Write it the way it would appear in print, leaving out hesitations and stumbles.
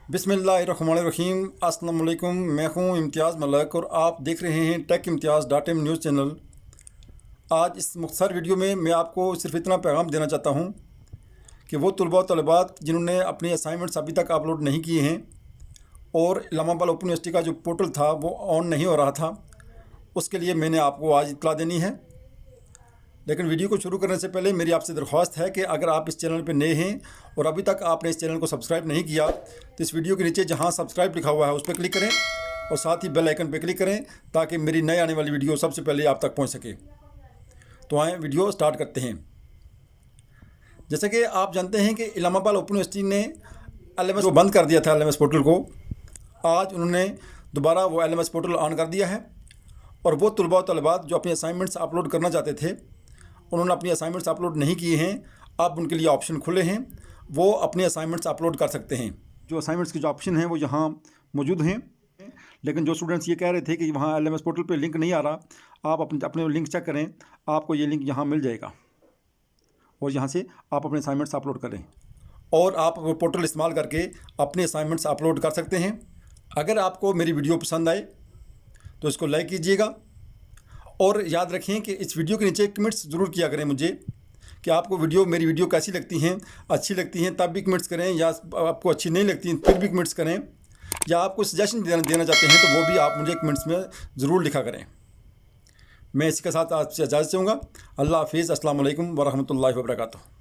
बिस्मिल्लाहिर्रहमानिर्रहीम। अस्सलाम वालेकुम। मैं हूं इम्तियाज़ मलक और आप देख रहे हैं टेक इम्तियाज़ .m न्यूज़ चैनल। आज इस मुख्तसर वीडियो में मैं आपको सिर्फ इतना पैगाम देना चाहता हूं कि वो तलबा व तलबात जिन्होंने अपने असाइनमेंट्स अभी तक अपलोड नहीं किए हैं और इस्लामाबाद ओपन यूनिवर्सिटी का जो पोर्टल था वो ऑन नहीं हो रहा था, उसके लिए मैंने आपको आज इत्तला देनी है। लेकिन वीडियो को शुरू करने से पहले मेरी आपसे दरख्वास्त है कि अगर आप इस चैनल पर नए हैं और अभी तक आपने इस चैनल को सब्सक्राइब नहीं किया तो इस वीडियो के नीचे जहां सब्सक्राइब लिखा हुआ है उस पर क्लिक करें और साथ ही बेल आइकन पर क्लिक करें ताकि मेरी नई आने वाली वीडियो सबसे पहले आप तक पहुंच सके। तो आएँ वीडियो स्टार्ट करते हैं। जैसे कि आप जानते हैं कि इस्लामाबाद ओपन यूनिवर्सिटी ने LMS बंद कर दिया था, LMS पोर्टल को। आज उन्होंने दोबारा वो LMS पोर्टल ऑन कर दिया है और वो तलबा व तलबात जो अपने असाइनमेंट्स अपलोड करना चाहते थे, उन्होंने अपनी असाइनमेंट्स अपलोड नहीं किए हैं, अब उनके लिए ऑप्शन खुले हैं, वो अपने असाइनमेंट्स अपलोड कर सकते हैं। जो असाइनमेंट्स के जो ऑप्शन हैं वो यहाँ मौजूद हैं। लेकिन जो स्टूडेंट्स ये कह रहे थे कि वहाँ LMS पोर्टल पे लिंक नहीं आ रहा, आप अपने लिंक चेक करें, आपको ये लिंक यहाँ मिल जाएगा और यहाँ से आप अपने असाइनमेंट्स अपलोड करें और आप वो पोर्टल इस्तेमाल करके अपने असाइनमेंट्स अपलोड कर सकते हैं। अगर आपको मेरी वीडियो पसंद आए तो इसको लाइक कीजिएगा और याद रखें कि इस वीडियो के नीचे कमेंट्स ज़रूर किया करें मुझे कि आपको मेरी वीडियो कैसी लगती हैं। अच्छी लगती हैं तब भी कमेंट्स करें, या आपको अच्छी नहीं लगती हैं फिर भी कमेंट्स करें, या आपको सजेशन देना चाहते हैं तो वो भी आप मुझे कमेंट्स में ज़रूर लिखा करें। मैं इसी के साथ आपसे इजाज़त चाहूँगा। अल्लाह हाफिज़। अस्सलाम वालेकुम व रहमतुल्लाहि व बरकातुहू।